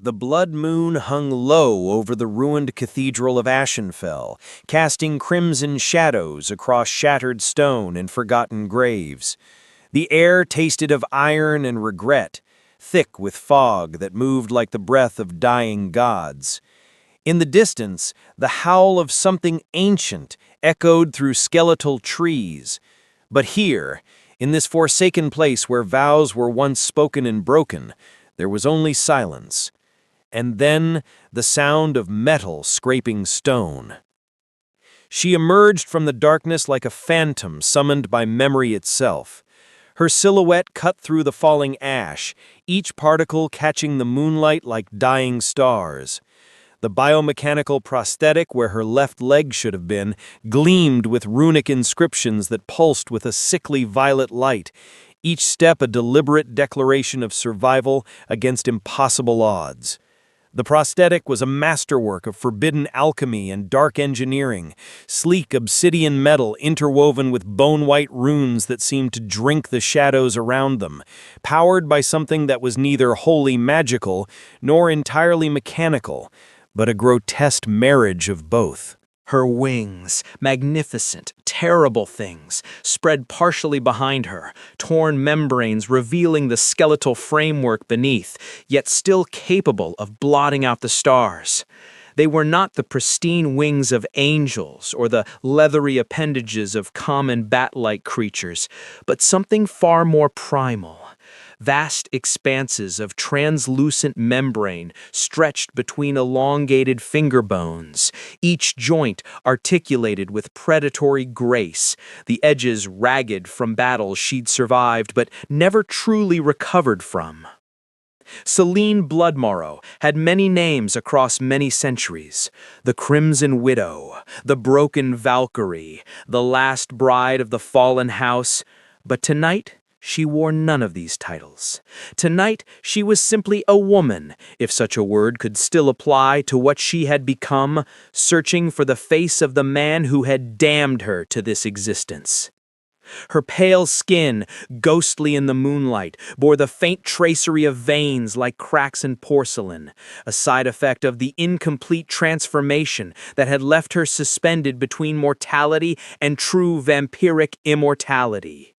The blood moon hung low over the ruined cathedral of Ashenfell, casting crimson shadows across shattered stone and forgotten graves. The air tasted of iron and regret, thick with fog that moved like the breath of dying gods. In the distance, the howl of something ancient echoed through skeletal trees. But here, in this forsaken place where vows were once spoken and broken, there was only silence. And then the sound of metal scraping stone. She emerged from the darkness like a phantom summoned by memory itself. Her silhouette cut through the falling ash, each particle catching the moonlight like dying stars. The biomechanical prosthetic where her left leg should have been gleamed with runic inscriptions that pulsed with a sickly violet light, each step a deliberate declaration of survival against impossible odds. The prosthetic was a masterwork of forbidden alchemy and dark engineering, sleek obsidian metal interwoven with bone-white runes that seemed to drink the shadows around them, powered by something that was neither wholly magical nor entirely mechanical, but a grotesque marriage of both. Her wings, magnificent, terrible things, spread partially behind her, torn membranes revealing the skeletal framework beneath, yet still capable of blotting out the stars. They were not the pristine wings of angels or the leathery appendages of common bat-like creatures, but something far more primal. Vast expanses of translucent membrane stretched between elongated finger bones, each joint articulated with predatory grace, the edges ragged from battles she'd survived but never truly recovered from. Selene Bloodmorrow had many names across many centuries: the Crimson Widow, the Broken Valkyrie, the Last Bride of the Fallen House, but tonight she wore none of these titles. Tonight, she was simply a woman, if such a word could still apply to what she had become, searching for the face of the man who had damned her to this existence. Her pale skin, ghostly in the moonlight, bore the faint tracery of veins like cracks in porcelain, a side effect of the incomplete transformation that had left her suspended between mortality and true vampiric immortality.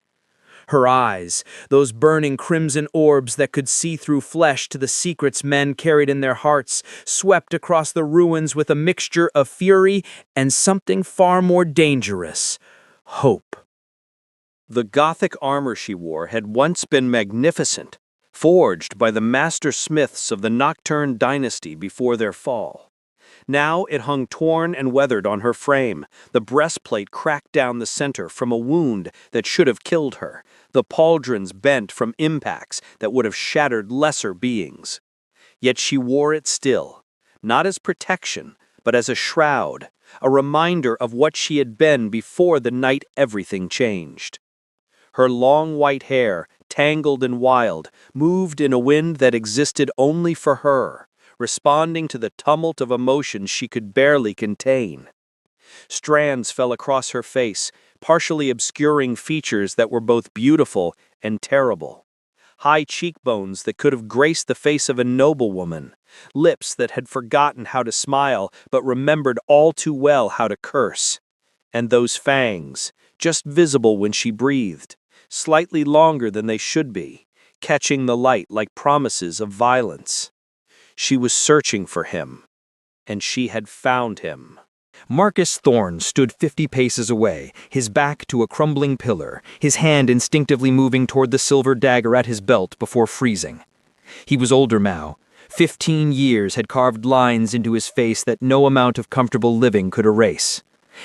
Her eyes, those burning crimson orbs that could see through flesh to the secrets men carried in their hearts, swept across the ruins with a mixture of fury and something far more dangerous: hope. The Gothic armor she wore had once been magnificent, forged by the master smiths of the Nocturne dynasty before their fall. Now it hung torn and weathered on her frame, the breastplate cracked down the center from a wound that should have killed her, the pauldrons bent from impacts that would have shattered lesser beings. Yet she wore it still, not as protection, but as a shroud, a reminder of what she had been before the night everything changed. Her long white hair, tangled and wild, moved in a wind that existed only for her, responding to the tumult of emotions she could barely contain. Strands fell across her face, partially obscuring features that were both beautiful and terrible. High cheekbones that could have graced the face of a noblewoman, lips that had forgotten how to smile but remembered all too well how to curse. And those fangs, just visible when she breathed, slightly longer than they should be, catching the light like promises of violence. She was searching for him, and she had found him. Marcus Thorne stood 50 paces away, his back to a crumbling pillar, his hand instinctively moving toward the silver dagger at his belt before freezing. He was older now. 15 years had carved lines into his face that no amount of comfortable living could erase.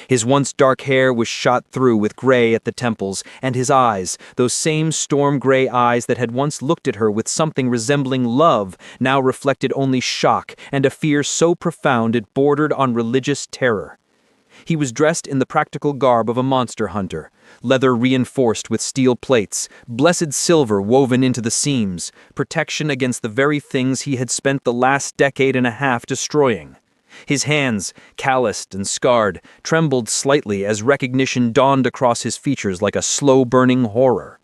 His once dark hair was shot through with gray at the temples, and his eyes, those same storm-gray eyes that had once looked at her with something resembling love, now reflected only shock and a fear so profound it bordered on religious terror. He was dressed in the practical garb of a monster hunter, leather reinforced with steel plates, blessed silver woven into the seams, protection against the very things he had spent the last decade and a half destroying. His hands, calloused and scarred, trembled slightly as recognition dawned across his features like a slow-burning horror.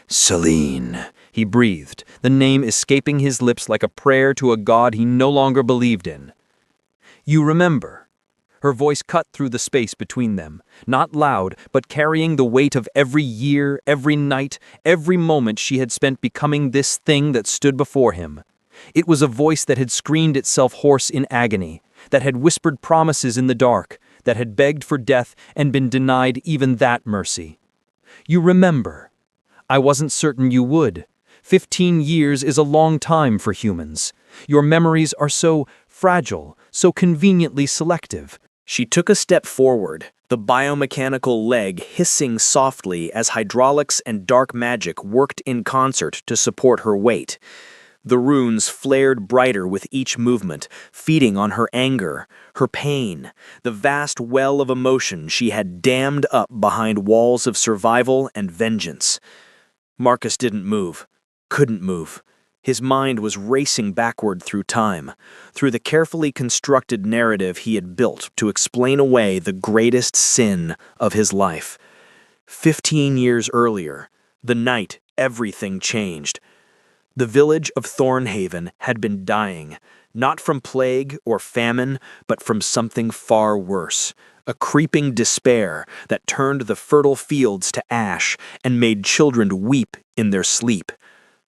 "Selene," He breathed, the name escaping his lips like a prayer to a god he no longer believed in. "You remember." Her voice cut through the space between them, not loud, but carrying the weight of every year, every night, every moment she had spent becoming this thing that stood before him. It was a voice that had screamed itself hoarse in agony, that had whispered promises in the dark, that had begged for death and been denied even that mercy. "You remember." "I wasn't certain you would. 15 years is a long time for humans. Your memories are so fragile, so conveniently selective." She took a step forward, the biomechanical leg hissing softly as hydraulics and dark magic worked in concert to support her weight. The runes flared brighter with each movement, feeding on her anger, her pain, the vast well of emotion she had dammed up behind walls of survival and vengeance. Marcus didn't move, couldn't move. His mind was racing backward through time, through the carefully constructed narrative he had built to explain away the greatest sin of his life. 15 years earlier, the night everything changed. The village of Thornhaven had been dying, not from plague or famine, but from something far worse. A creeping despair that turned the fertile fields to ash and made children weep in their sleep.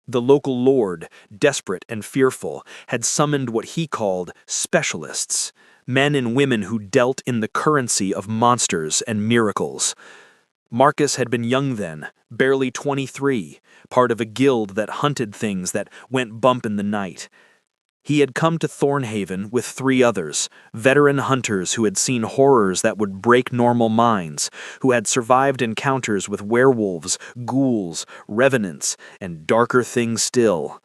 The local lord, desperate and fearful, had summoned what he called specialists, men and women who dealt in the currency of monsters and miracles. Marcus had been young then, barely 23, part of a guild that hunted things that went bump in the night. He had come to Thornhaven with 3 others, veteran hunters who had seen horrors that would break normal minds, who had survived encounters with werewolves, ghouls, revenants, and darker things still.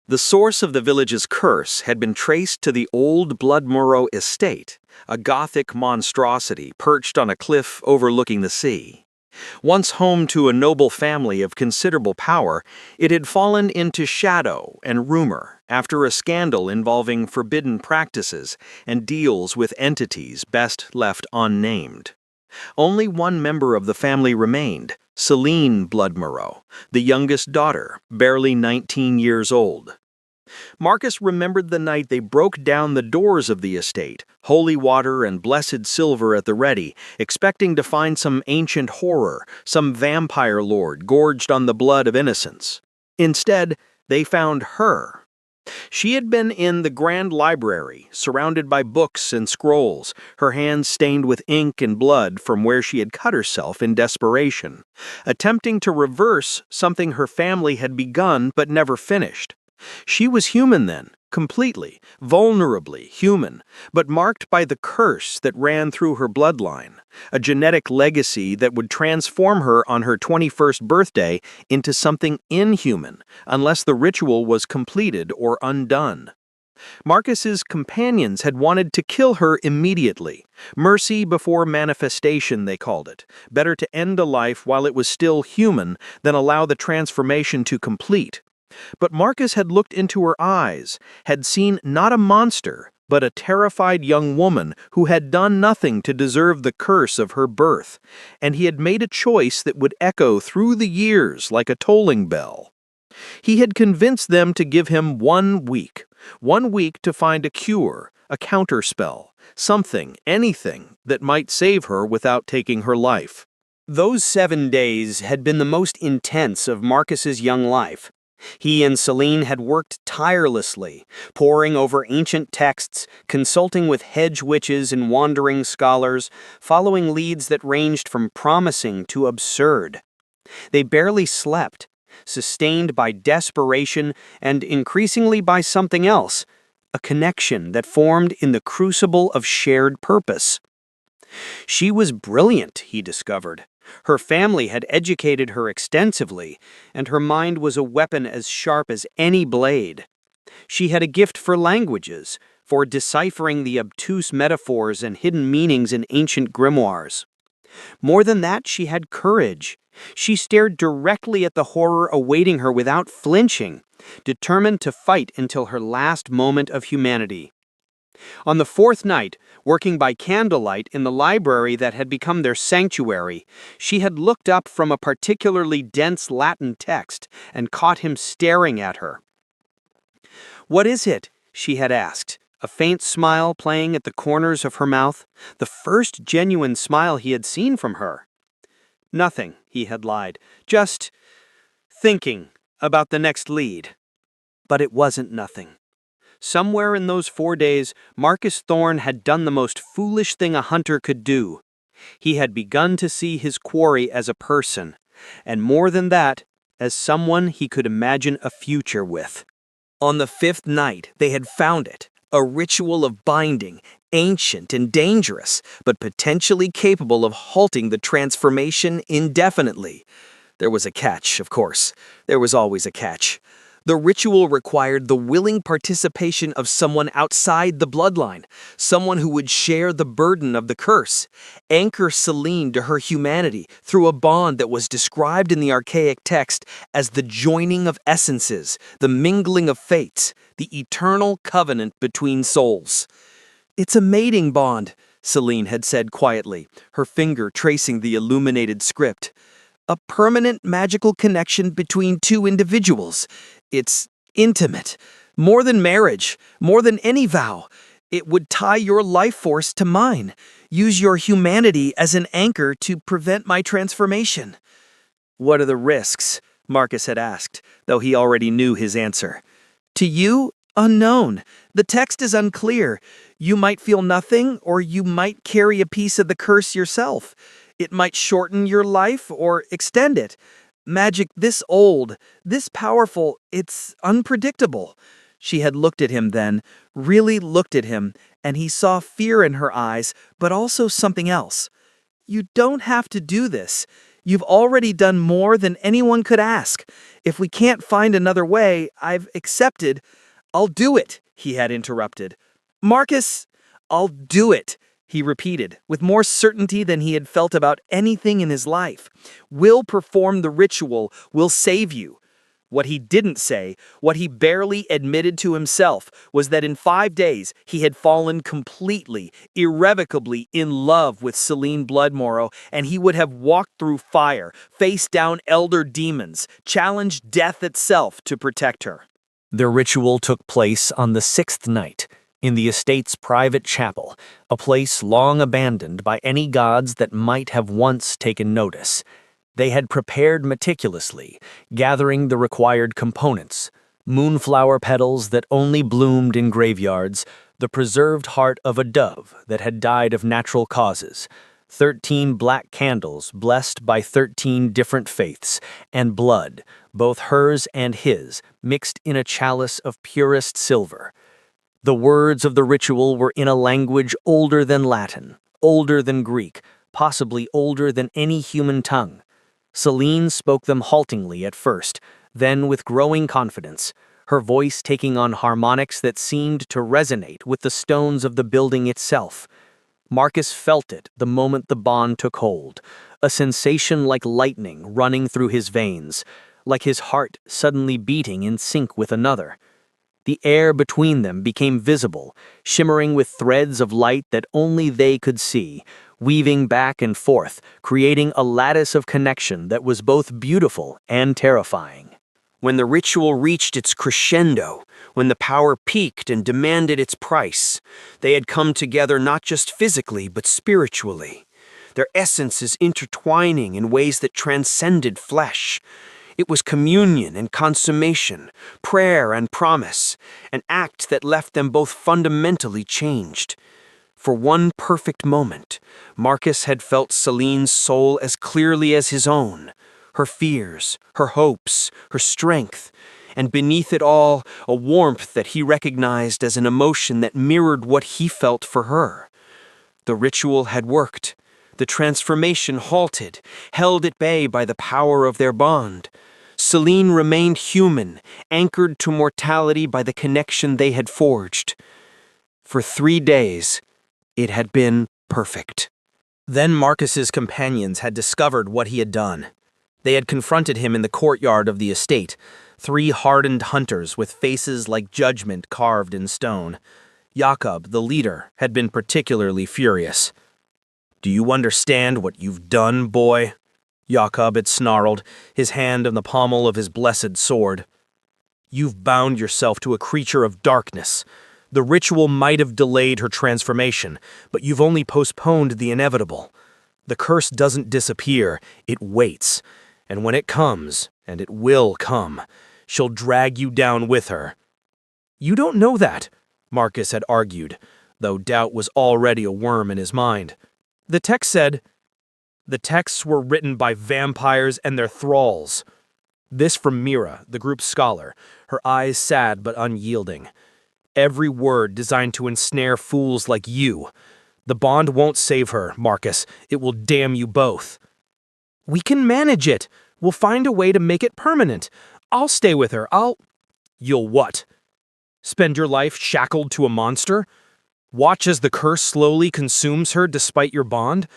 The source of the village's curse had been traced to the old Bloodmurrow estate, a Gothic monstrosity perched on a cliff overlooking the sea. Once home to a noble family of considerable power, it had fallen into shadow and rumor after a scandal involving forbidden practices and deals with entities best left unnamed. Only one member of the family remained, Celine Bloodmurrow, the youngest daughter, barely 19 years old. Marcus remembered the night they broke down the doors of the estate, holy water and blessed silver at the ready, expecting to find some ancient horror, some vampire lord gorged on the blood of innocents. Instead, they found her. She had been in the grand library, surrounded by books and scrolls, her hands stained with ink and blood from where she had cut herself in desperation, attempting to reverse something her family had begun but never finished. She was human then, completely, vulnerably human, but marked by the curse that ran through her bloodline, a genetic legacy that would transform her on her 21st birthday into something inhuman unless the ritual was completed or undone. Marcus's companions had wanted to kill her immediately. Mercy before manifestation, they called it. Better to end a life while it was still human than allow the transformation to complete. But Marcus had looked into her eyes, had seen not a monster, but a terrified young woman who had done nothing to deserve the curse of her birth, and he had made a choice that would echo through the years like a tolling bell. He had convinced them to give him 1 week to find a cure, a counterspell, something, anything that might save her without taking her life. Those 7 days had been the most intense of Marcus's young life. He and Celine had worked tirelessly, poring over ancient texts, consulting with hedge witches and wandering scholars, following leads that ranged from promising to absurd. They barely slept, sustained by desperation and increasingly by something else, a connection that formed in the crucible of shared purpose. She was brilliant, he discovered. Her family had educated her extensively, and her mind was a weapon as sharp as any blade. She had a gift for languages, for deciphering the obtuse metaphors and hidden meanings in ancient grimoires. More than that, she had courage. She stared directly at the horror awaiting her without flinching, determined to fight until her last moment of humanity. On the fourth night, working by candlelight in the library that had become their sanctuary, she had looked up from a particularly dense Latin text and caught him staring at her. "What is it?" she had asked, a faint smile playing at the corners of her mouth, the first genuine smile he had seen from her. "Nothing," he had lied, "just thinking about the next lead." But it wasn't nothing. Somewhere in those 4 days, Marcus Thorne had done the most foolish thing a hunter could do. He had begun to see his quarry as a person, and more than that, as someone he could imagine a future with. On the fifth night, they had found it, a ritual of binding, ancient and dangerous, but potentially capable of halting the transformation indefinitely. There was a catch, of course. There was always a catch. The ritual required the willing participation of someone outside the bloodline, someone who would share the burden of the curse, anchor Celine to her humanity through a bond that was described in the archaic text as the joining of essences, the mingling of fates, the eternal covenant between souls. "It's a mating bond," Celine had said quietly, her finger tracing the illuminated script. "A permanent magical connection between two individuals. It's intimate, more than marriage, more than any vow. It would tie your life force to mine, use your humanity as an anchor to prevent my transformation." "What are the risks?" Marcus had asked, though he already knew his answer. "To you, unknown. The text is unclear. You might feel nothing, or you might carry a piece of the curse yourself. It might shorten your life or extend it. Magic this old, this powerful, it's unpredictable." She had looked at him then, really looked at him, and he saw fear in her eyes, but also something else. "You don't have to do this. You've already done more than anyone could ask. If we can't find another way, I've accepted." "I'll do it," he had interrupted. "Marcus, I'll do it," he repeated, with more certainty than he had felt about anything in his life. "We'll perform the ritual, we'll save you." What he didn't say, what he barely admitted to himself, was that in 5 days he had fallen completely, irrevocably in love with Celine Bloodmorrow, and he would have walked through fire, faced down elder demons, challenged death itself to protect her. The ritual took place on the 6th night, in the estate's private chapel, a place long abandoned by any gods that might have once taken notice. They had prepared meticulously, gathering the required components: moonflower petals that only bloomed in graveyards, the preserved heart of a dove that had died of natural causes, 13 black candles blessed by 13 different faiths, and blood, both hers and his, mixed in a chalice of purest silver. The words of the ritual were in a language older than Latin, older than Greek, possibly older than any human tongue. Celine spoke them haltingly at first, then with growing confidence, her voice taking on harmonics that seemed to resonate with the stones of the building itself. Marcus felt it the moment the bond took hold, a sensation like lightning running through his veins, like his heart suddenly beating in sync with another. The air between them became visible, shimmering with threads of light that only they could see, weaving back and forth, creating a lattice of connection that was both beautiful and terrifying. When the ritual reached its crescendo, when the power peaked and demanded its price, they had come together not just physically but spiritually, their essences intertwining in ways that transcended flesh. It was communion and consummation, prayer and promise, an act that left them both fundamentally changed. For one perfect moment, Marcus had felt Celine's soul as clearly as his own, her fears, her hopes, her strength, and beneath it all, a warmth that he recognized as an emotion that mirrored what he felt for her. The ritual had worked. The transformation halted, held at bay by the power of their bond. Celine remained human, anchored to mortality by the connection they had forged. For 3 days, it had been perfect. Then Marcus's companions had discovered what he had done. They had confronted him in the courtyard of the estate, 3 hardened hunters with faces like judgment carved in stone. Jakob, the leader, had been particularly furious. "Do you understand what you've done, boy?" Jakob had snarled, his hand on the pommel of his blessed sword. "You've bound yourself to a creature of darkness. The ritual might have delayed her transformation, but you've only postponed the inevitable. The curse doesn't disappear, it waits. And when it comes, and it will come, she'll drag you down with her." "You don't know that," Marcus had argued, though doubt was already a worm in his mind. The text said, "The texts were written by vampires and their thralls." This from Mira, the group's scholar, her eyes sad but unyielding. "Every word designed to ensnare fools like you. The bond won't save her, Marcus. It will damn you both." "We can manage it. We'll find a way to make it permanent. I'll stay with her. You'll what? Spend your life shackled to a monster? Watch as the curse slowly consumes her despite your bond?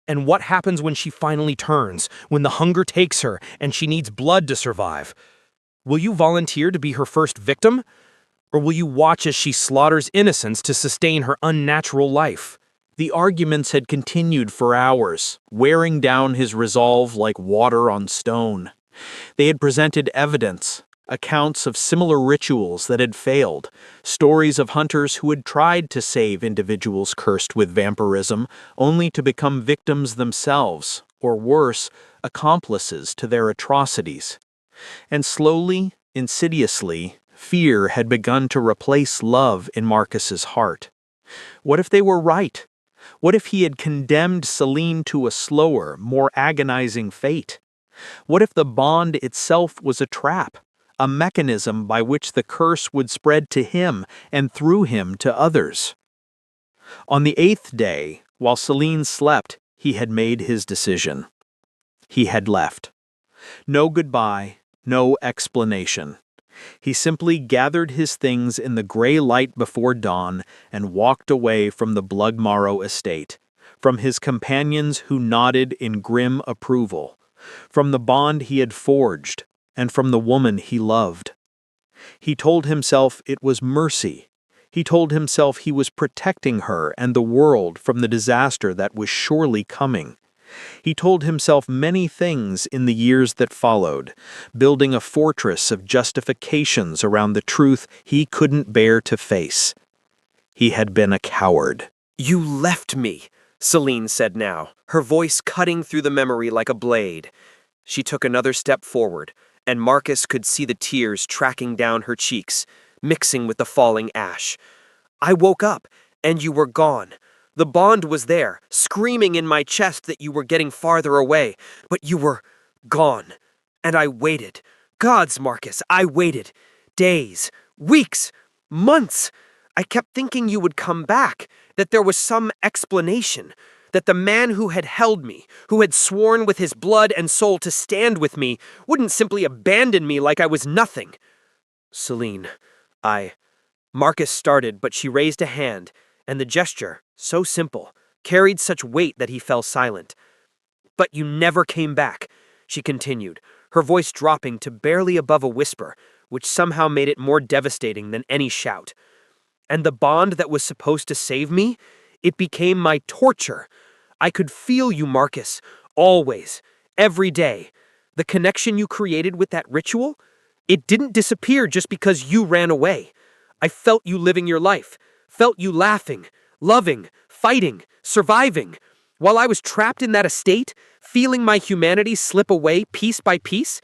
And what happens when she finally turns, when the hunger takes her and she needs blood to survive? Will you volunteer to be her first victim? Or will you watch as she slaughters innocents to sustain her unnatural life?" The arguments had continued for hours, wearing down his resolve like water on stone. They had presented evidence, accounts of similar rituals that had failed, stories of hunters who had tried to save individuals cursed with vampirism, only to become victims themselves, or worse, accomplices to their atrocities. And slowly, insidiously, fear had begun to replace love in Marcus's heart. What if they were right? What if he had condemned Celine to a slower, more agonizing fate? What if the bond itself was a trap, a mechanism by which the curse would spread to him and through him to others? On the 8th day, while Celine slept, he had made his decision. He had left. No goodbye, no explanation. He simply gathered his things in the gray light before dawn and walked away from the Bloodmarrow estate, from his companions who nodded in grim approval, from the bond he had forged, and from the woman he loved. He told himself it was mercy. He told himself he was protecting her and the world from the disaster that was surely coming. He told himself many things in the years that followed, building a fortress of justifications around the truth he couldn't bear to face. He had been a coward. "You left me," Celine said now, her voice cutting through the memory like a blade. She took another step forward, and Marcus could see the tears tracking down her cheeks, mixing with the falling ash. "I woke up, and you were gone. The bond was there, screaming in my chest that you were getting farther away, but you were gone. And I waited. Gods, Marcus, I waited. Days, weeks, months. I kept thinking you would come back, that there was some explanation, that the man who had held me, who had sworn with his blood and soul to stand with me, wouldn't simply abandon me like I was nothing." "Celine, Marcus started, but she raised a hand, and the gesture, so simple, carried such weight that he fell silent. "But you never came back," she continued, her voice dropping to barely above a whisper, which somehow made it more devastating than any shout. "And the bond that was supposed to save me, it became my torture. I could feel you, Marcus, always, every day. The connection you created with that ritual, it didn't disappear just because you ran away. I felt you living your life, felt you laughing, loving, fighting, surviving. While I was trapped in that estate, feeling my humanity slip away piece by piece."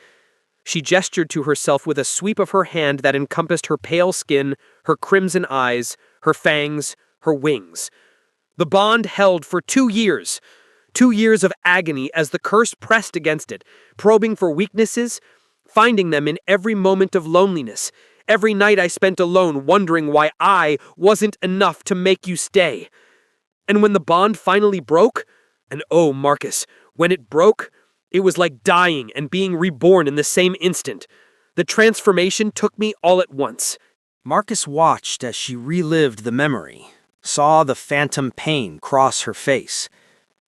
She gestured to herself with a sweep of her hand that encompassed her pale skin, her crimson eyes, her fangs, her wings. "The bond held for 2 years. 2 years of agony as the curse pressed against it, probing for weaknesses, finding them in every moment of loneliness. Every night I spent alone wondering why I wasn't enough to make you stay. And when the bond finally broke, and oh, Marcus, when it broke, it was like dying and being reborn in the same instant. The transformation took me all at once." Marcus watched as she relived the memory, saw the phantom pain cross her face.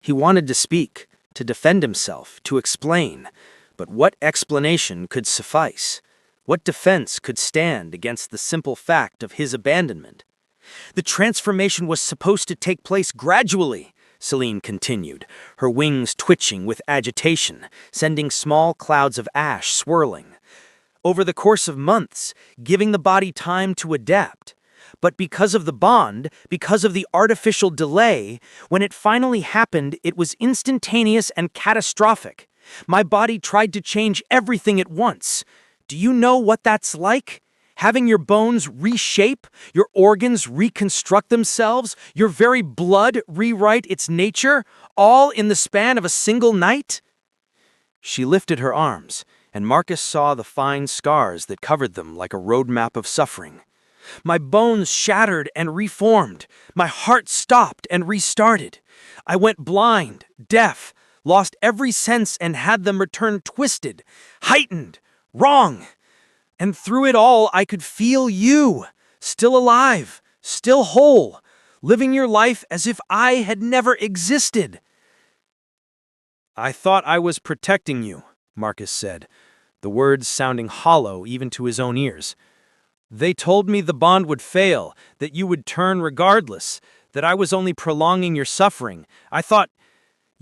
He wanted to speak, to defend himself, to explain, but what explanation could suffice? What defense could stand against the simple fact of his abandonment? The transformation was supposed to take place gradually, Celine continued, her wings twitching with agitation, sending small clouds of ash swirling. Over the course of months, giving the body time to adapt. But because of the bond, because of the artificial delay, when it finally happened, it was instantaneous and catastrophic. My body tried to change everything at once. Do you know what that's like? Having your bones reshape, your organs reconstruct themselves, your very blood rewrite its nature, all in the span of a single night? She lifted her arms, and Marcus saw the fine scars that covered them like a roadmap of suffering. My bones shattered and reformed. My heart stopped and restarted. I went blind, deaf, lost every sense and had them return twisted, heightened, wrong. And through it all, I could feel you, still alive, still whole, living your life as if I had never existed. I thought I was protecting you, Marcus said, the words sounding hollow even to his own ears. They told me the bond would fail, that you would turn regardless, that I was only prolonging your suffering.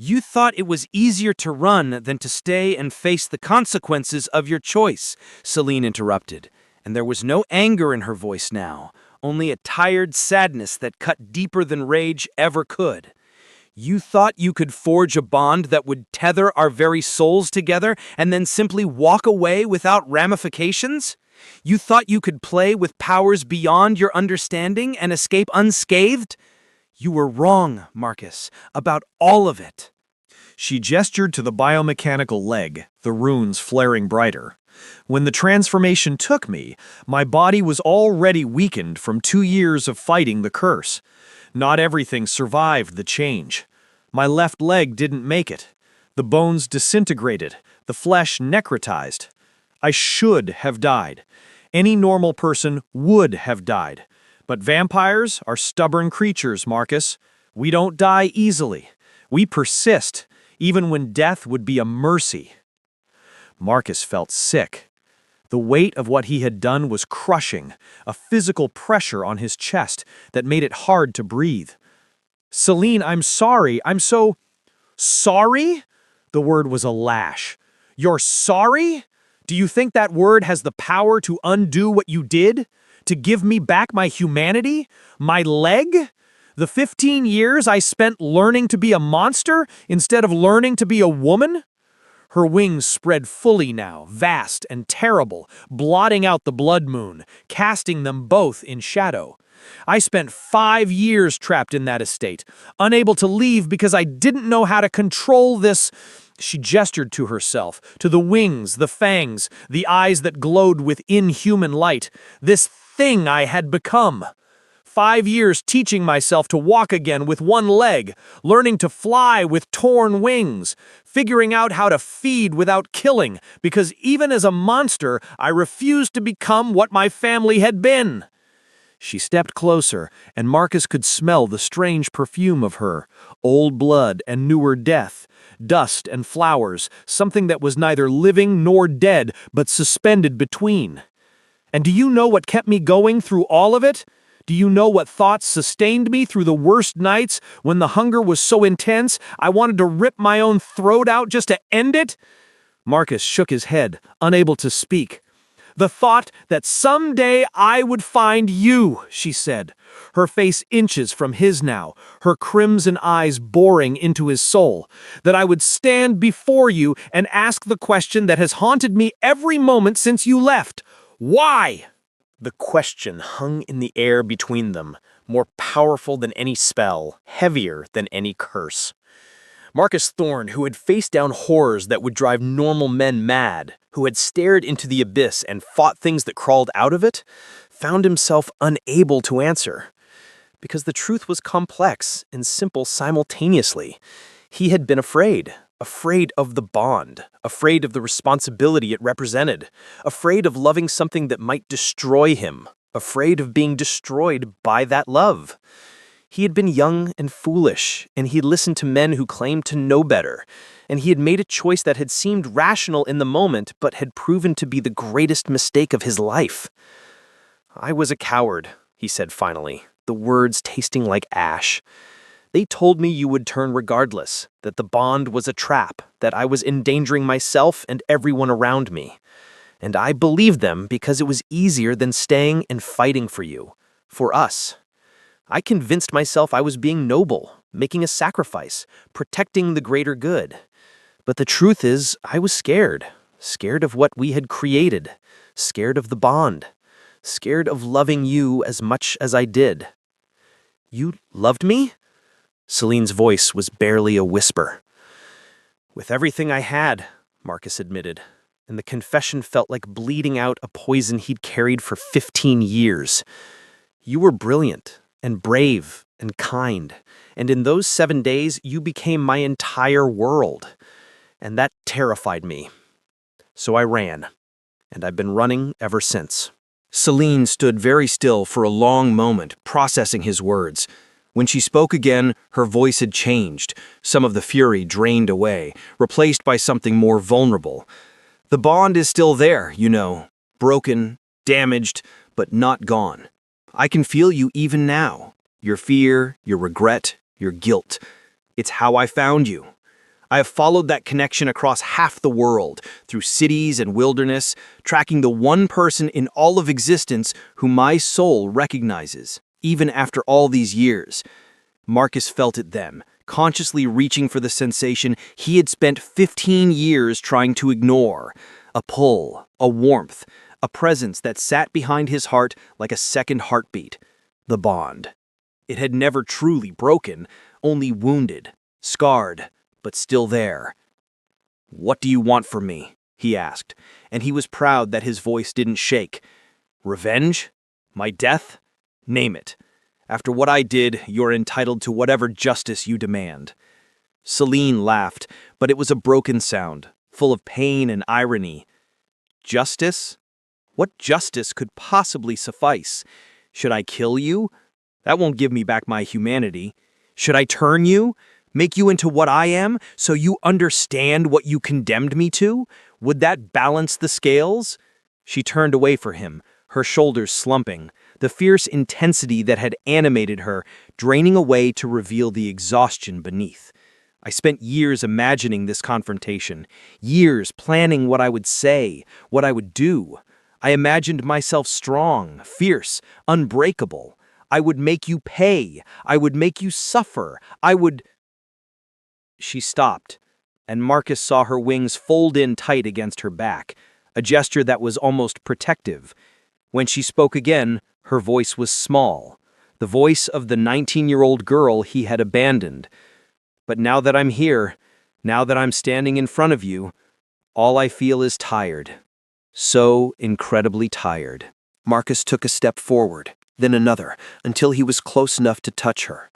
You thought it was easier to run than to stay and face the consequences of your choice, Celine interrupted, and there was no anger in her voice now, only a tired sadness that cut deeper than rage ever could. You thought you could forge a bond that would tether our very souls together and then simply walk away without ramifications? You thought you could play with powers beyond your understanding and escape unscathed? You were wrong, Marcus, about all of it. She gestured to the biomechanical leg, the runes flaring brighter. When the transformation took me, my body was already weakened from 2 years of fighting the curse. Not everything survived the change. My left leg didn't make it. The bones disintegrated, the flesh necrotized. I should have died. Any normal person would have died. But vampires are stubborn creatures, Marcus. We don't die easily. We persist, even when death would be a mercy. Marcus felt sick. The weight of what he had done was crushing, a physical pressure on his chest that made it hard to breathe. Celine, I'm sorry. I'm so... Sorry? The word was a lash. You're sorry? Do you think that word has the power to undo what you did? To give me back my humanity? My leg? The 15 years I spent learning to be a monster instead of learning to be a woman? Her wings spread fully now, vast and terrible, blotting out the blood moon, casting them both in shadow. I spent 5 years trapped in that estate, unable to leave because I didn't know how to control this. She gestured to herself, to the wings, the fangs, the eyes that glowed with inhuman light. This thing I had become. 5 years teaching myself to walk again with one leg, learning to fly with torn wings, figuring out how to feed without killing, because even as a monster, I refused to become what my family had been. She stepped closer, and Marcus could smell the strange perfume of her, old blood and newer death, dust and flowers, something that was neither living nor dead, but suspended between. And do you know what kept me going through all of it? Do you know what thoughts sustained me through the worst nights when the hunger was so intense I wanted to rip my own throat out just to end it? Marcus shook his head, unable to speak. The thought that someday I would find you, she said, her face inches from his now, her crimson eyes boring into his soul, that I would stand before you and ask the question that has haunted me every moment since you left. Why? The question hung in the air between them, more powerful than any spell, heavier than any curse. Marcus Thorne, who had faced down horrors that would drive normal men mad, who had stared into the abyss and fought things that crawled out of it, found himself unable to answer. Because the truth was complex and simple simultaneously. He had been afraid of the bond, afraid of the responsibility it represented, afraid of loving something that might destroy him, afraid of being destroyed by that love. He had been young and foolish, and he had listened to men who claimed to know better, and he had made a choice that had seemed rational in the moment, but had proven to be the greatest mistake of his life. I was a coward, he said finally, the words tasting like ash. They told me you would turn regardless, that the bond was a trap, that I was endangering myself and everyone around me. And I believed them because it was easier than staying and fighting for you, for us. I convinced myself I was being noble, making a sacrifice, protecting the greater good. But the truth is, I was scared. Scared of what we had created. Scared of the bond. Scared of loving you as much as I did. You loved me? Celine's voice was barely a whisper. With everything I had, Marcus admitted, and the confession felt like bleeding out a poison he'd carried for 15 years. You were brilliant and brave and kind, and in those 7 days you became my entire world. And that terrified me. So I ran, and I've been running ever since. Celine stood very still for a long moment, processing his words. When she spoke again, her voice had changed. Some of the fury drained away, replaced by something more vulnerable. The bond is still there, you know, broken, damaged, but not gone. I can feel you even now. Your fear, your regret, your guilt. It's how I found you. I have followed that connection across half the world, through cities and wilderness, tracking the one person in all of existence whom my soul recognizes, even after all these years. Marcus felt it then, consciously reaching for the sensation he had spent 15 years trying to ignore. A pull, a warmth, a presence that sat behind his heart like a second heartbeat. The bond. It had never truly broken, only wounded, scarred, but still there. "What do you want from me?" he asked, and he was proud that his voice didn't shake. "Revenge? My death? Name it. After what I did, you're entitled to whatever justice you demand." Celine laughed, but it was a broken sound, full of pain and irony. Justice? What justice could possibly suffice? Should I kill you? That won't give me back my humanity. Should I turn you? Make you into what I am, so you understand what you condemned me to? Would that balance the scales? She turned away from him, her shoulders slumping, the fierce intensity that had animated her draining away to reveal the exhaustion beneath. I spent years imagining this confrontation, years planning what I would say, what I would do. I imagined myself strong, fierce, unbreakable. I would make you pay. I would make you suffer. I would... She stopped, and Marcus saw her wings fold in tight against her back, a gesture that was almost protective. When she spoke again, her voice was small, the voice of the 19-year-old girl he had abandoned. But now that I'm here, now that I'm standing in front of you, all I feel is tired. So incredibly tired. Marcus took a step forward, then another, until he was close enough to touch her.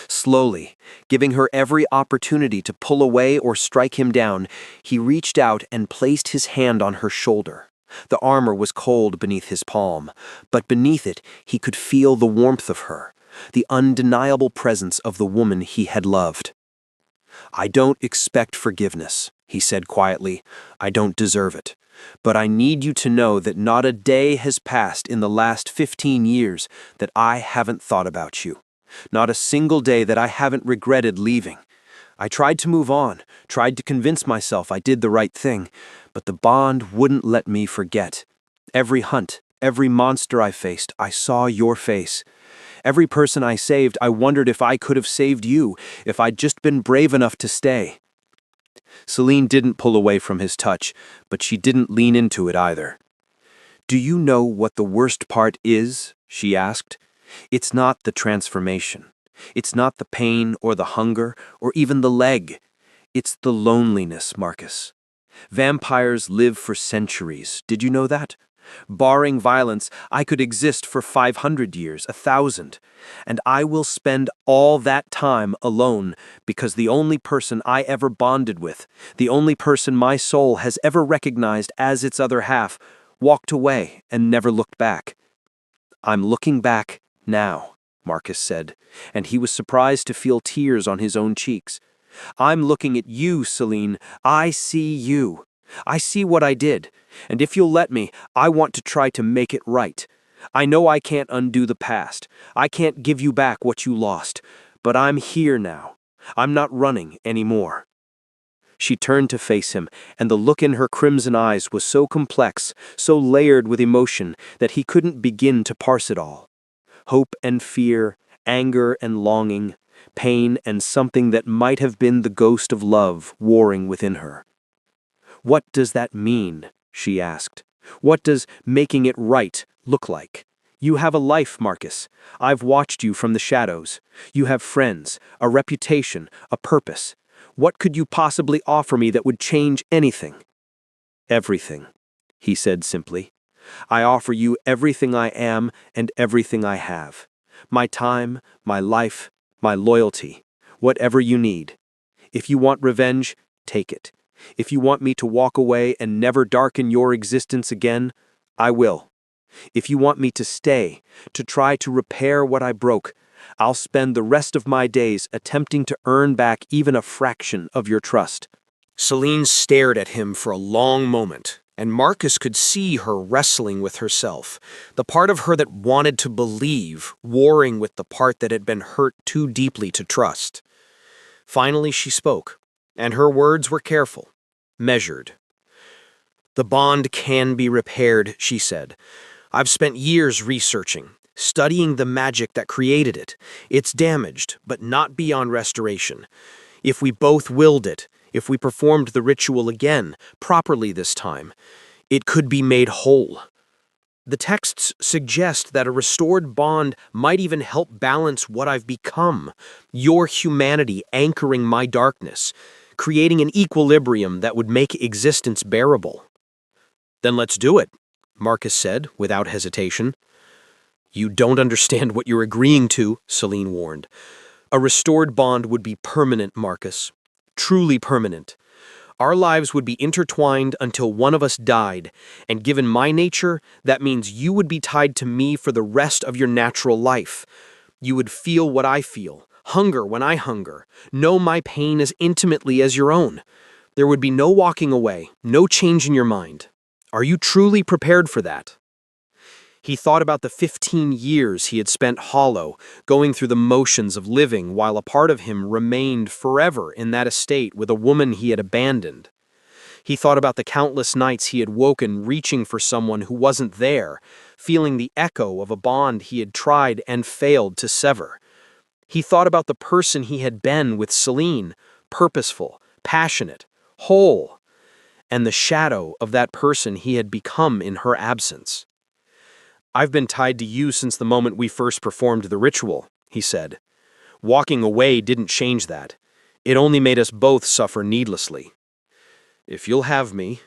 Slowly, giving her every opportunity to pull away or strike him down, he reached out and placed his hand on her shoulder. The armor was cold beneath his palm, but beneath it he could feel the warmth of her, the undeniable presence of the woman he had loved. "I don't expect forgiveness," he said quietly. "I don't deserve it. But I need you to know that not a day has passed in the last 15 years that I haven't thought about you. Not a single day that I haven't regretted leaving. I tried to move on, tried to convince myself I did the right thing, but the bond wouldn't let me forget. Every hunt, every monster I faced, I saw your face. Every person I saved, I wondered if I could have saved you, if I'd just been brave enough to stay." Celine didn't pull away from his touch, but she didn't lean into it either. "Do you know what the worst part is?" she asked. "It's not the transformation. It's not the pain or the hunger or even the leg. It's the loneliness, Marcus. Vampires live for centuries. Did you know that? Barring violence, I could exist for 500 years, 1,000. And I will spend all that time alone because the only person I ever bonded with, the only person my soul has ever recognized as its other half, walked away and never looked back. I'm looking back now," Marcus said, and he was surprised to feel tears on his own cheeks. "I'm looking at you, Celine. I see you. I see what I did, and if you'll let me, I want to try to make it right. I know I can't undo the past. I can't give you back what you lost. But I'm here now. I'm not running anymore." She turned to face him, and the look in her crimson eyes was so complex, so layered with emotion, that he couldn't begin to parse it all. Hope and fear, anger and longing, pain and something that might have been the ghost of love warring within her. "What does that mean?" she asked. "What does making it right look like? You have a life, Marcus. I've watched you from the shadows. You have friends, a reputation, a purpose. What could you possibly offer me that would change anything?" "Everything," he said simply. "I offer you everything I am and everything I have. My time, my life, my loyalty, whatever you need. If you want revenge, take it. If you want me to walk away and never darken your existence again, I will. If you want me to stay, to try to repair what I broke, I'll spend the rest of my days attempting to earn back even a fraction of your trust." Celine stared at him for a long moment, and Marcus could see her wrestling with herself, the part of her that wanted to believe, warring with the part that had been hurt too deeply to trust. Finally she spoke, and her words were careful, measured. "The bond can be repaired," she said. "I've spent years researching, studying the magic that created it. It's damaged, but not beyond restoration. If we both willed it, if we performed the ritual again, properly this time, it could be made whole. The texts suggest that a restored bond might even help balance what I've become, your humanity anchoring my darkness, creating an equilibrium that would make existence bearable." "Then let's do it," Marcus said without hesitation. "You don't understand what you're agreeing to," Celine warned. "A restored bond would be permanent, Marcus. Truly permanent. Our lives would be intertwined until one of us died, and given my nature, that means you would be tied to me for the rest of your natural life. You would feel what I feel, hunger when I hunger, know my pain as intimately as your own. There would be no walking away, no change in your mind. Are you truly prepared for that?" He thought about the 15 years he had spent hollow, going through the motions of living while a part of him remained forever in that estate with a woman he had abandoned. He thought about the countless nights he had woken reaching for someone who wasn't there, feeling the echo of a bond he had tried and failed to sever. He thought about the person he had been with Celine, purposeful, passionate, whole, and the shadow of that person he had become in her absence. "I've been tied to you since the moment we first performed the ritual," he said. "Walking away didn't change that. It only made us both suffer needlessly. If you'll have me,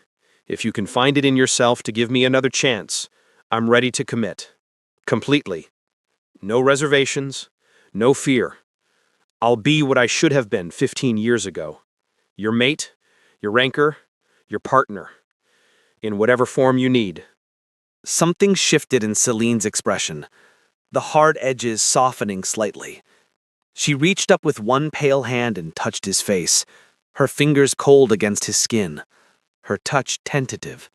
if you can find it in yourself to give me another chance, I'm ready to commit. Completely. No reservations, no fear. I'll be what I should have been 15 years ago. Your mate, your anchor, your partner. In whatever form you need." Something shifted in Celine's expression, the hard edges softening slightly. She reached up with one pale hand and touched his face, her fingers cold against his skin, her touch tentative,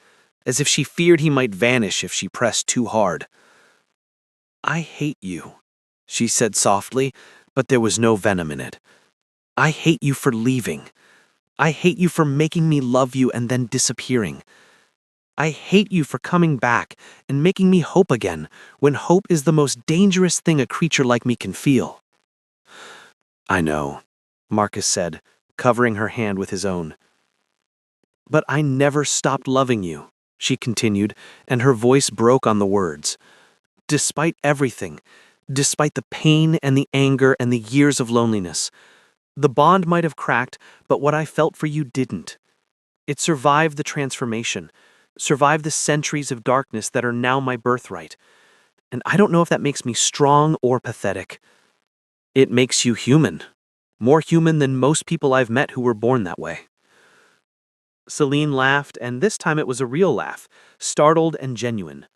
as if she feared he might vanish if she pressed too hard. "I hate you," she said softly, but there was no venom in it. "I hate you for leaving. I hate you for making me love you and then disappearing. I hate you for coming back and making me hope again, when hope is the most dangerous thing a creature like me can feel." "I know," Marcus said, covering her hand with his own. "But I never stopped loving you," she continued, and her voice broke on the words. "Despite everything, despite the pain and the anger and the years of loneliness, the bond might have cracked, but what I felt for you didn't. It survived the transformation, survived the centuries of darkness that are now my birthright. And I don't know if that makes me strong or pathetic. It makes you human. More human than most people I've met who were born that way." Celine laughed, and this time it was a real laugh, startled and genuine.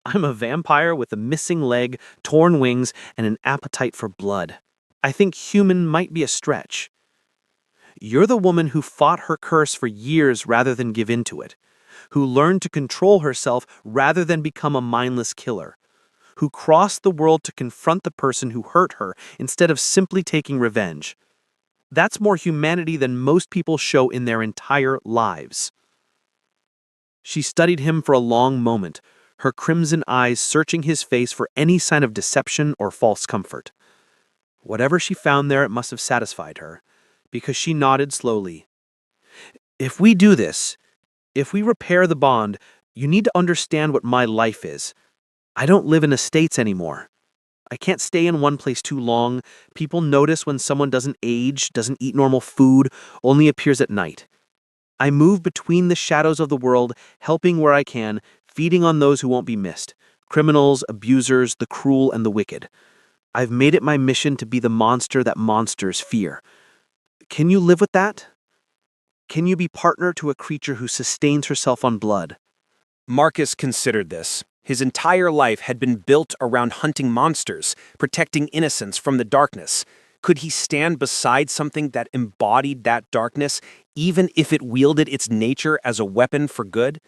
"I'm a vampire with a missing leg, torn wings, and an appetite for blood. I think human might be a stretch. You're the woman who fought her curse for years rather than give in to it, who learned to control herself rather than become a mindless killer, who crossed the world to confront the person who hurt her instead of simply taking revenge. That's more humanity than most people show in their entire lives. She studied him for a long moment, her crimson eyes searching his face for any sign of deception or false comfort. Whatever she found there, it must have satisfied her, because she nodded slowly. If we do this, if we repair the bond, you need to understand what my life is. I don't live in estates anymore. I can't stay in one place too long. People notice when someone doesn't age, doesn't eat normal food, only appears at night. I move between the shadows of the world, helping where I can, feeding on those who won't be missed. Criminals, abusers, the cruel, and the wicked. I've made it my mission to be the monster that monsters fear. Can you live with that? Can you be partner to a creature who sustains herself on blood? Marcus considered this. His entire life had been built around hunting monsters, protecting innocents from the darkness. Could he stand beside something that embodied that darkness, even if it wielded its nature as a weapon for good?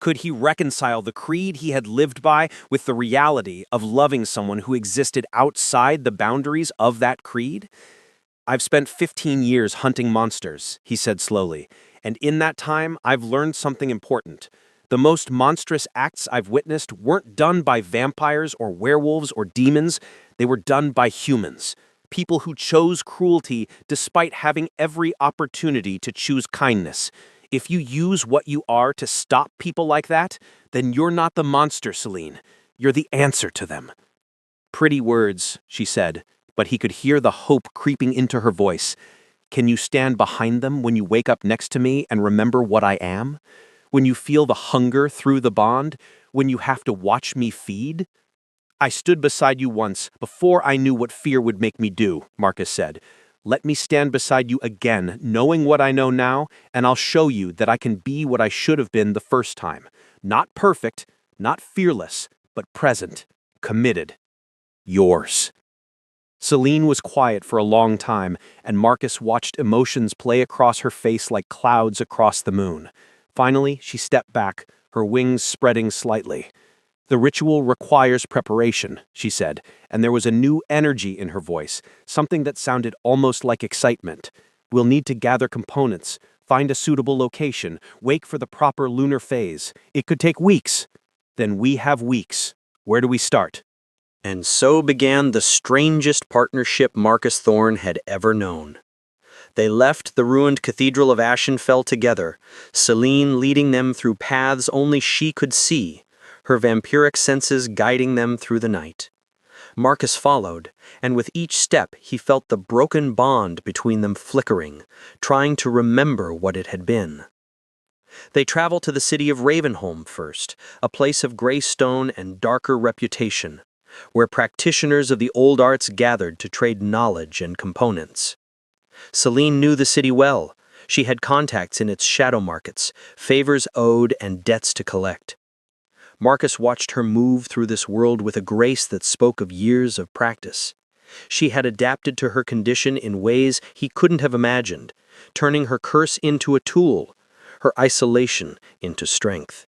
Could he reconcile the creed he had lived by with the reality of loving someone who existed outside the boundaries of that creed? "I've spent 15 years hunting monsters," he said slowly, "and in that time I've learned something important. The most monstrous acts I've witnessed weren't done by vampires or werewolves or demons, they were done by humans. People who chose cruelty despite having every opportunity to choose kindness. If you use what you are to stop people like that, then you're not the monster, Celine. You're the answer to them." "Pretty words," she said, but he could hear the hope creeping into her voice. "Can you stand behind them when you wake up next to me and remember what I am? When you feel the hunger through the bond? When you have to watch me feed?" "I stood beside you once, before I knew what fear would make me do," Marcus said. "Let me stand beside you again, knowing what I know now, and I'll show you that I can be what I should have been the first time. Not perfect, not fearless, but present, committed. Yours." Celine was quiet for a long time, and Marcus watched emotions play across her face like clouds across the moon. Finally, she stepped back, her wings spreading slightly. "The ritual requires preparation," she said, and there was a new energy in her voice, something that sounded almost like excitement. "We'll need to gather components, find a suitable location, wait for the proper lunar phase. It could take weeks." "Then we have weeks. Where do we start?" And so began the strangest partnership Marcus Thorne had ever known. They left the ruined Cathedral of Ashenfell together, Celine leading them through paths only she could see, her vampiric senses guiding them through the night. Marcus followed, and with each step he felt the broken bond between them flickering, trying to remember what it had been. They traveled to the city of Ravenholm first, a place of gray stone and darker reputation, where practitioners of the old arts gathered to trade knowledge and components. Celine knew the city well. She had contacts in its shadow markets, favors owed, and debts to collect. Marcus watched her move through this world with a grace that spoke of years of practice. She had adapted to her condition in ways he couldn't have imagined, turning her curse into a tool, her isolation into strength.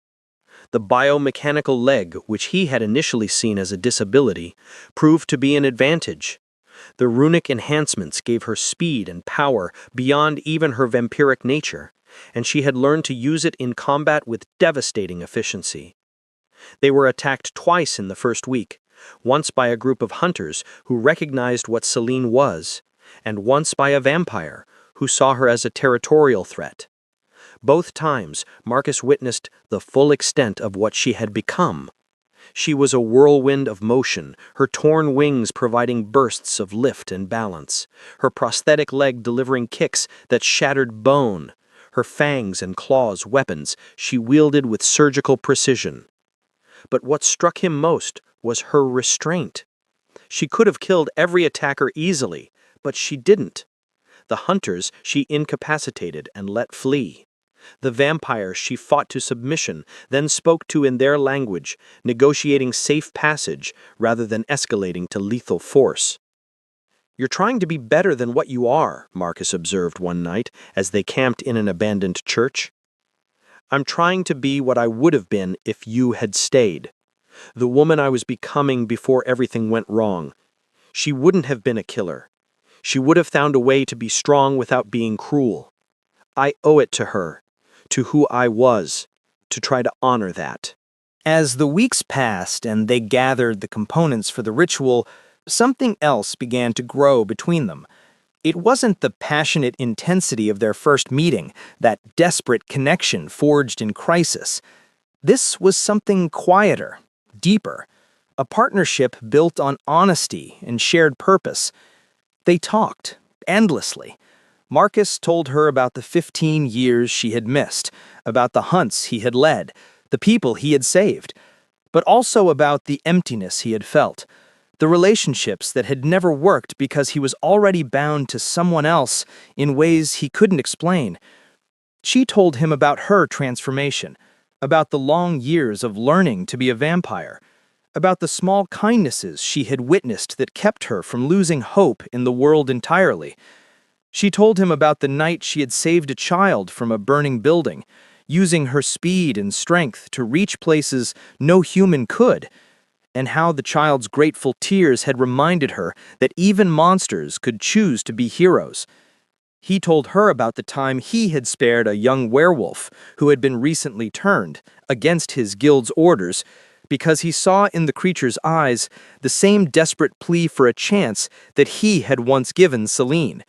The biomechanical leg, which he had initially seen as a disability, proved to be an advantage. The runic enhancements gave her speed and power beyond even her vampiric nature, and she had learned to use it in combat with devastating efficiency. They were attacked twice in the first week, once by a group of hunters who recognized what Celine was, and once by a vampire who saw her as a territorial threat. Both times, Marcus witnessed the full extent of what she had become. She was a whirlwind of motion, her torn wings providing bursts of lift and balance, her prosthetic leg delivering kicks that shattered bone, her fangs and claws weapons she wielded with surgical precision. But what struck him most was her restraint. She could have killed every attacker easily, but she didn't. The hunters she incapacitated and let flee. The vampires she fought to submission, then spoke to in their language, negotiating safe passage rather than escalating to lethal force. "You're trying to be better than what you are," Marcus observed one night as they camped in an abandoned church. "I'm trying to be what I would have been if you had stayed." The woman I was becoming before everything went wrong. She wouldn't have been a killer. She would have found a way to be strong without being cruel. I owe it to her, to who I was, to try to honor that. As the weeks passed and they gathered the components for the ritual, something else began to grow between them. It wasn't the passionate intensity of their first meeting, that desperate connection forged in crisis. This was something quieter, deeper, a partnership built on honesty and shared purpose. They talked, endlessly. Marcus told her about the 15 years she had missed, about the hunts he had led, the people he had saved, but also about the emptiness he had felt, the relationships that had never worked because he was already bound to someone else in ways he couldn't explain. She told him about her transformation, about the long years of learning to be a vampire, about the small kindnesses she had witnessed that kept her from losing hope in the world entirely. She told him about the night she had saved a child from a burning building, using her speed and strength to reach places no human could, and how the child's grateful tears had reminded her that even monsters could choose to be heroes. He told her about the time he had spared a young werewolf who had been recently turned, against his guild's orders, because he saw in the creature's eyes the same desperate plea for a chance that he had once given Celine.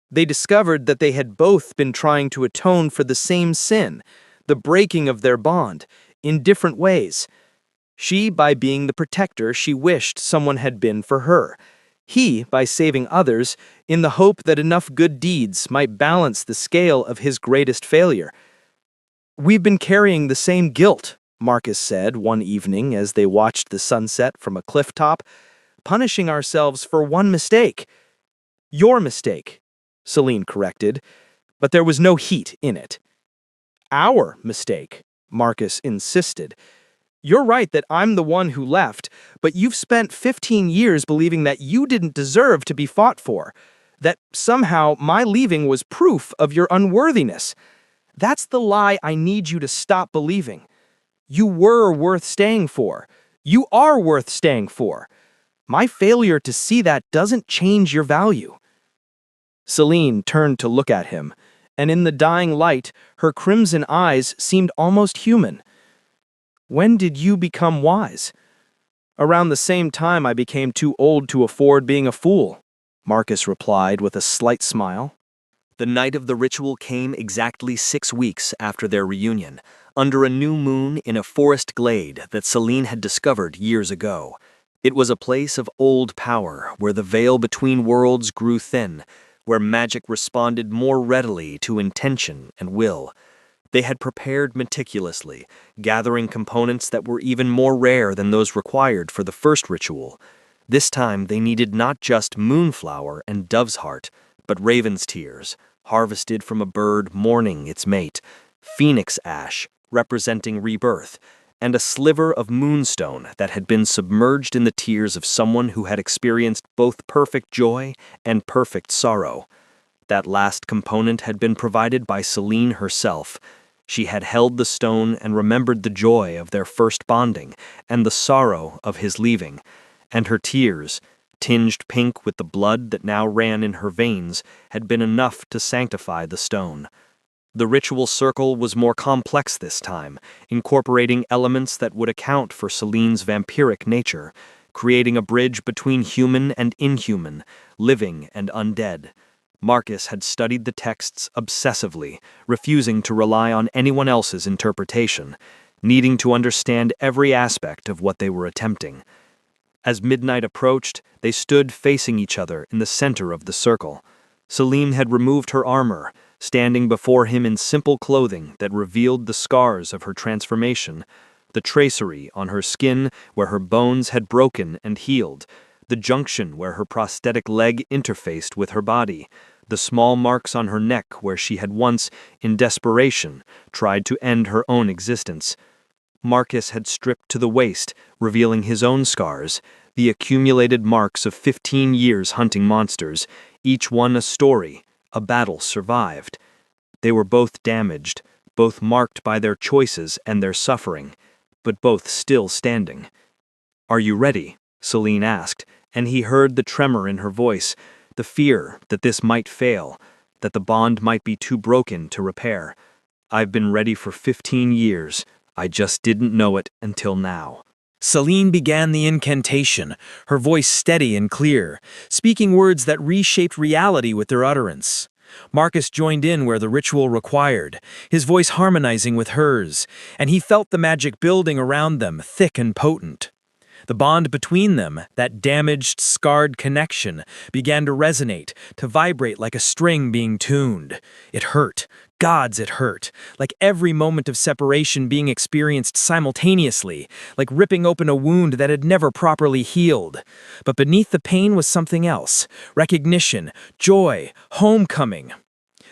They discovered that they had both been trying to atone for the same sin, the breaking of their bond, in different ways. She by being the protector she wished someone had been for her. He by saving others in the hope that enough good deeds might balance the scale of his greatest failure. "We've been carrying the same guilt," Marcus said one evening as they watched the sunset from a cliff top, "punishing ourselves for one mistake." "Your mistake," Celine corrected, but there was no heat in it. "Our mistake," Marcus insisted. "You're right that I'm the one who left, but you've spent 15 years believing that you didn't deserve to be fought for, that somehow my leaving was proof of your unworthiness. That's the lie I need you to stop believing. You were worth staying for. You are worth staying for. My failure to see that doesn't change your value." Celine turned to look at him, and in the dying light, her crimson eyes seemed almost human. "When did you become wise?" "Around the same time I became too old to afford being a fool," Marcus replied with a slight smile. The night of the ritual came exactly 6 weeks after their reunion, under a new moon in a forest glade that Celine had discovered years ago. It was a place of old power, where the veil between worlds grew thin, where magic responded more readily to intention and will. They had prepared meticulously, gathering components that were even more rare than those required for the first ritual. This time they needed not just moonflower and dove's heart, but raven's tears, harvested from a bird mourning its mate, phoenix ash, representing rebirth, and a sliver of moonstone that had been submerged in the tears of someone who had experienced both perfect joy and perfect sorrow. That last component had been provided by Celine herself. She had held the stone and remembered the joy of their first bonding and the sorrow of his leaving, and her tears, tinged pink with the blood that now ran in her veins, had been enough to sanctify the stone. The ritual circle was more complex this time, incorporating elements that would account for Celine's vampiric nature, creating a bridge between human and inhuman, living and undead. Marcus had studied the texts obsessively, refusing to rely on anyone else's interpretation, needing to understand every aspect of what they were attempting. As midnight approached, they stood facing each other in the center of the circle. Celine had removed her armor, standing before him in simple clothing that revealed the scars of her transformation, the tracery on her skin where her bones had broken and healed, the junction where her prosthetic leg interfaced with her body, the small marks on her neck where she had once, in desperation, tried to end her own existence. Marcus had stripped to the waist, revealing his own scars, the accumulated marks of 15 years hunting monsters, each one a story, a battle survived. They were both damaged, both marked by their choices and their suffering. but both still standing. "Are you ready?" Celine asked, and he heard the tremor in her voice, the fear that this might fail, that the bond might be too broken to repair. "I've been ready for 15 years. I just didn't know it until now." Celine began the incantation, her voice steady and clear, speaking words that reshaped reality with their utterance. Marcus joined in where the ritual required, his voice harmonizing with hers, and he felt the magic building around them, thick and potent. The bond between them, that damaged, scarred connection, began to resonate, to vibrate like a string being tuned. It hurt. Gods, it hurt. Like every moment of separation being experienced simultaneously, like ripping open a wound that had never properly healed. But beneath the pain was something else. Recognition, joy, homecoming.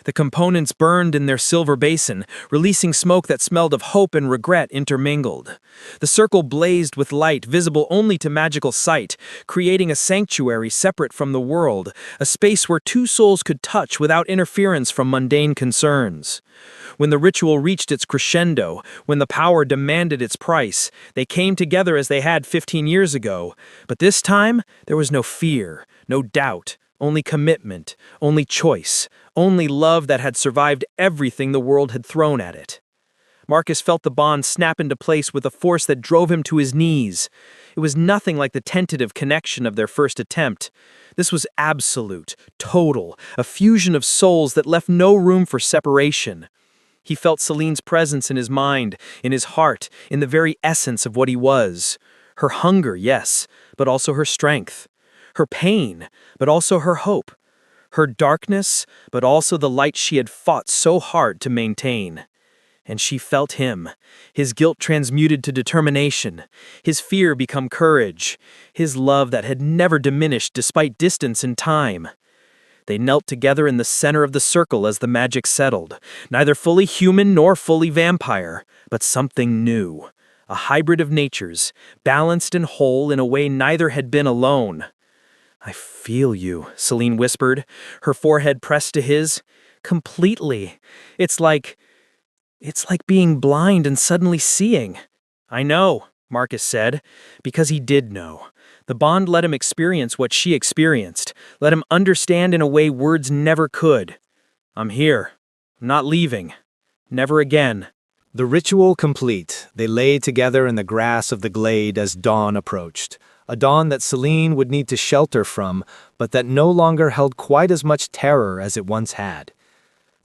The components burned in their silver basin, releasing smoke that smelled of hope and regret intermingled. The circle blazed with light visible only to magical sight, creating a sanctuary separate from the world, a space where two souls could touch without interference from mundane concerns. When the ritual reached its crescendo, when the power demanded its price, they came together as they had 15 years ago. But this time, there was no fear, no doubt, only commitment, only choice, only love that had survived everything the world had thrown at it. Marcus felt the bond snap into place with a force that drove him to his knees. It was nothing like the tentative connection of their first attempt. This was absolute, total, a fusion of souls that left no room for separation. He felt Celine's presence in his mind, in his heart, in the very essence of what he was. Her hunger, yes, but also her strength. Her pain, but also her hope. Her darkness, but also the light she had fought so hard to maintain. And she felt him, his guilt transmuted to determination, his fear become courage, his love that had never diminished despite distance and time. They knelt together in the center of the circle as the magic settled, neither fully human nor fully vampire, but something new, a hybrid of natures, balanced and whole in a way neither had been alone. "I feel you," Celine whispered, her forehead pressed to his. "Completely. It's like being blind and suddenly seeing." "I know," Marcus said, because he did know. The bond let him experience what she experienced, let him understand in a way words never could. "I'm here. I'm not leaving. Never again." The ritual complete, they lay together in the grass of the glade as dawn approached. A dawn that Celine would need to shelter from, but that no longer held quite as much terror as it once had.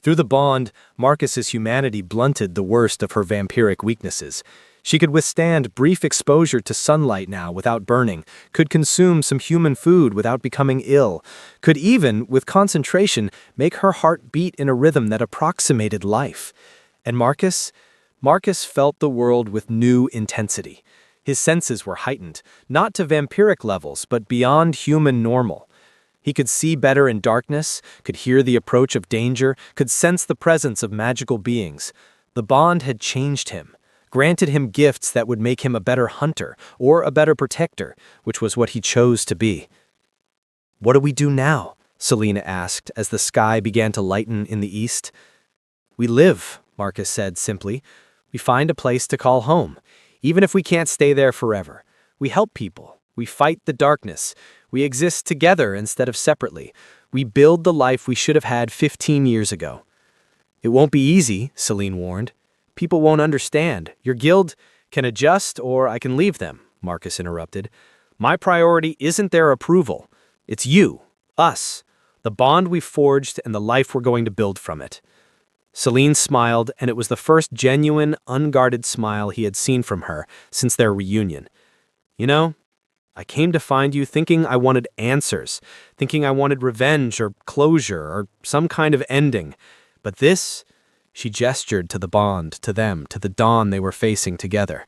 Through the bond, Marcus's humanity blunted the worst of her vampiric weaknesses. She could withstand brief exposure to sunlight now without burning, could consume some human food without becoming ill, could even, with concentration, make her heart beat in a rhythm that approximated life. And Marcus felt the world with new intensity. His senses were heightened, not to vampiric levels, but beyond human normal. He could see better in darkness, could hear the approach of danger, could sense the presence of magical beings. The bond had changed him, granted him gifts that would make him a better hunter or a better protector, which was what he chose to be. "What do we do now?" Selena asked as the sky began to lighten in the east. "We live," Marcus said simply. "We find a place to call home. Even if we can't stay there forever. We help people. We fight the darkness. We exist together instead of separately. We build the life we should have had 15 years ago." "It won't be easy," Celine warned. "People won't understand. Your guild can adjust or I can leave them," Marcus interrupted. "My priority isn't their approval. It's you, us, the bond we've forged and the life we're going to build from it." Celine smiled, and it was the first genuine, unguarded smile he had seen from her since their reunion. "You know, I came to find you thinking I wanted answers, thinking I wanted revenge or closure or some kind of ending. But this," she gestured to the bond, to them, to the dawn they were facing together.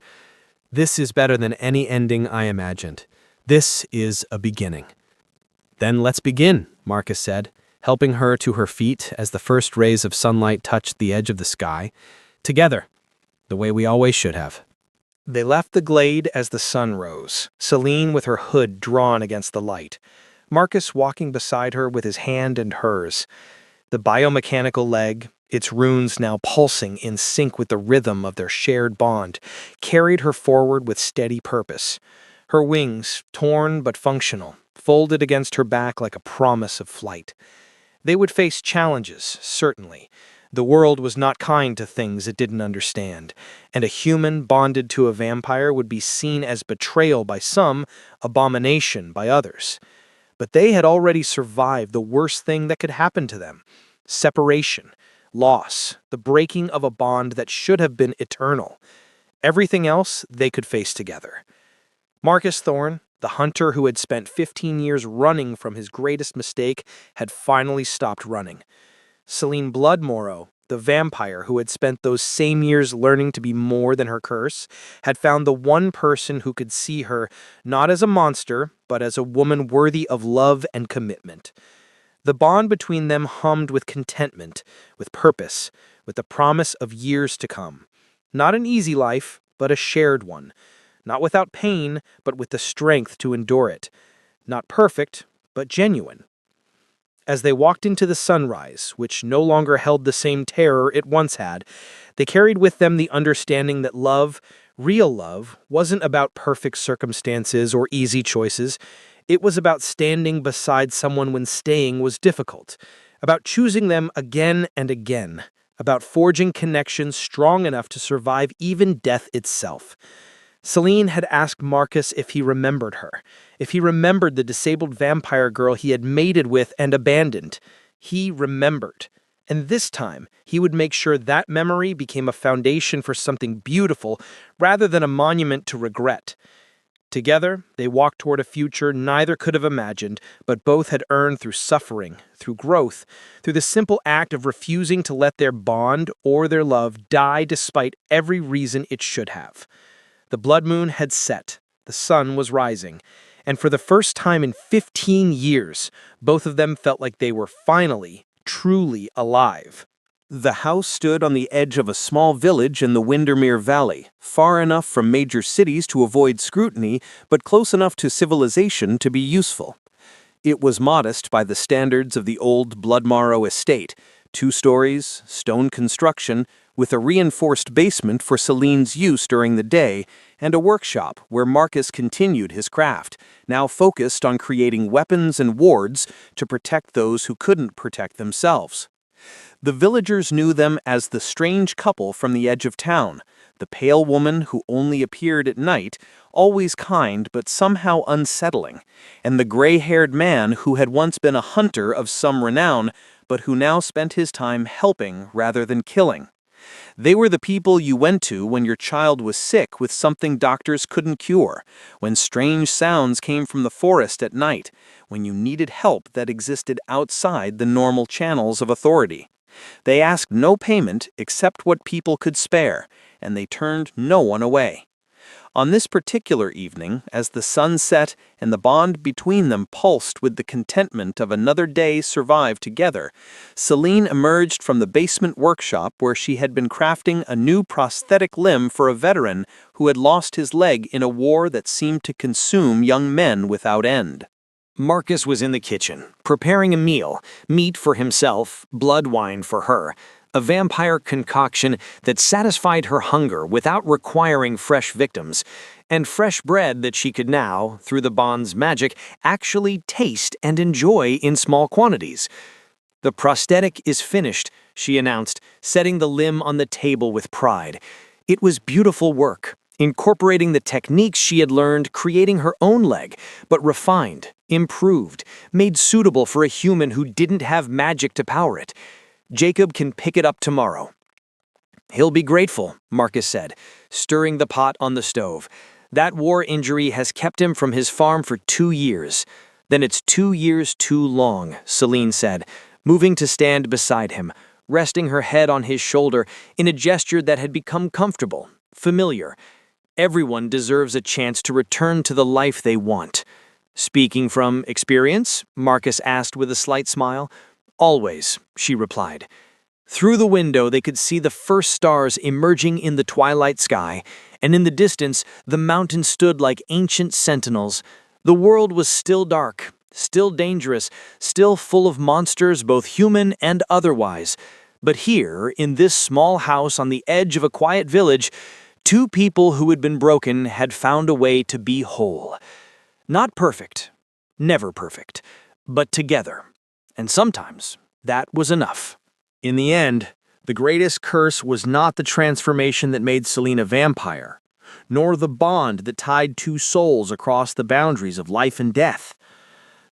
"This is better than any ending I imagined. This is a beginning." "Then let's begin," Marcus said, helping her to her feet as the first rays of sunlight touched the edge of the sky. "Together, the way we always should have." They left the glade as the sun rose, Celine with her hood drawn against the light, Marcus walking beside her with his hand in hers. The biomechanical leg, its runes now pulsing in sync with the rhythm of their shared bond, carried her forward with steady purpose. Her wings, torn but functional, folded against her back like a promise of flight. They would face challenges, certainly. The world was not kind to things it didn't understand, and a human bonded to a vampire would be seen as betrayal by some, abomination by others. But they had already survived the worst thing that could happen to them: separation, loss, the breaking of a bond that should have been eternal. Everything else they could face together. Marcus Thorne, the hunter who had spent 15 years running from his greatest mistake, had finally stopped running. Celine Bloodmorrow, the vampire who had spent those same years learning to be more than her curse, had found the one person who could see her not as a monster, but as a woman worthy of love and commitment. The bond between them hummed with contentment, with purpose, with the promise of years to come. Not an easy life, but a shared one. Not without pain, but with the strength to endure it. Not perfect, but genuine. As they walked into the sunrise, which no longer held the same terror it once had, they carried with them the understanding that love, real love, wasn't about perfect circumstances or easy choices. It was about standing beside someone when staying was difficult, about choosing them again and again, about forging connections strong enough to survive even death itself. Celine had asked Marcus if he remembered her, if he remembered the disabled vampire girl he had mated with and abandoned. He remembered. And this time, he would make sure that memory became a foundation for something beautiful rather than a monument to regret. Together, they walked toward a future neither could have imagined, but both had earned through suffering, through growth, through the simple act of refusing to let their bond or their love die despite every reason it should have. The blood moon had set, the sun was rising, and for the first time in 15 years, both of them felt like they were finally, truly alive. The house stood on the edge of a small village in the Windermere Valley, far enough from major cities to avoid scrutiny, but close enough to civilization to be useful. It was modest by the standards of the old Bloodmorrow estate, 2 stories, stone construction, with a reinforced basement for Celine's use during the day, and a workshop where Marcus continued his craft, now focused on creating weapons and wards to protect those who couldn't protect themselves. The villagers knew them as the strange couple from the edge of town, the pale woman who only appeared at night, always kind but somehow unsettling, and the gray-haired man who had once been a hunter of some renown, but who now spent his time helping rather than killing. They were the people you went to when your child was sick with something doctors couldn't cure, when strange sounds came from the forest at night, when you needed help that existed outside the normal channels of authority. They asked no payment except what people could spare, and they turned no one away. On this particular evening, as the sun set and the bond between them pulsed with the contentment of another day survived together, Celine emerged from the basement workshop where she had been crafting a new prosthetic limb for a veteran who had lost his leg in a war that seemed to consume young men without end. Marcus was in the kitchen, preparing a meal, meat for himself, blood wine for her, a vampire concoction that satisfied her hunger without requiring fresh victims, and fresh bread that she could now, through the bond's magic, actually taste and enjoy in small quantities. "The prosthetic is finished," she announced, setting the limb on the table with pride. It was beautiful work, incorporating the techniques she had learned, creating her own leg, but refined, improved, made suitable for a human who didn't have magic to power it. "Jacob can pick it up tomorrow." "He'll be grateful," Marcus said, stirring the pot on the stove. "That war injury has kept him from his farm for 2 years. Then it's 2 years too long," Celine said, moving to stand beside him, resting her head on his shoulder in a gesture that had become comfortable, familiar. "Everyone deserves a chance to return to the life they want." "Speaking from experience?" Marcus asked with a slight smile. "Always," she replied. Through the window they could see the first stars emerging in the twilight sky, and in the distance the mountains stood like ancient sentinels. The world was still dark, still dangerous, still full of monsters both human and otherwise. But here, in this small house on the edge of a quiet village, two people who had been broken had found a way to be whole. Not perfect, never perfect, but together. And sometimes that was enough. In the end, the greatest curse was not the transformation that made Selene a vampire, nor the bond that tied two souls across the boundaries of life and death.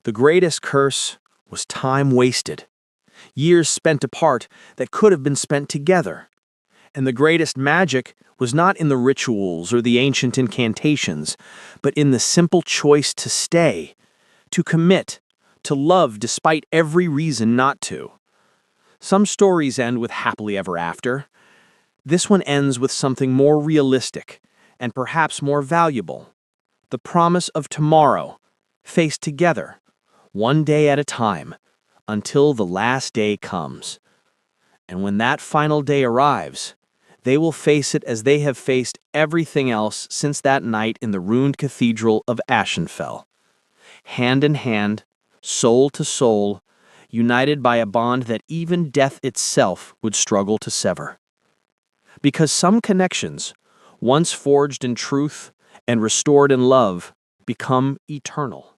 The greatest curse was time wasted, years spent apart that could have been spent together. And the greatest magic was not in the rituals or the ancient incantations, but in the simple choice to stay, to commit, to love despite every reason not to. Some stories end with happily ever after. This one ends with something more realistic and perhaps more valuable. The promise of tomorrow, faced together, one day at a time, until the last day comes. And when that final day arrives, they will face it as they have faced everything else since that night in the ruined cathedral of Ashenfell. Hand in hand, soul to soul, united by a bond that even death itself would struggle to sever. Because some connections, once forged in truth and restored in love, become eternal.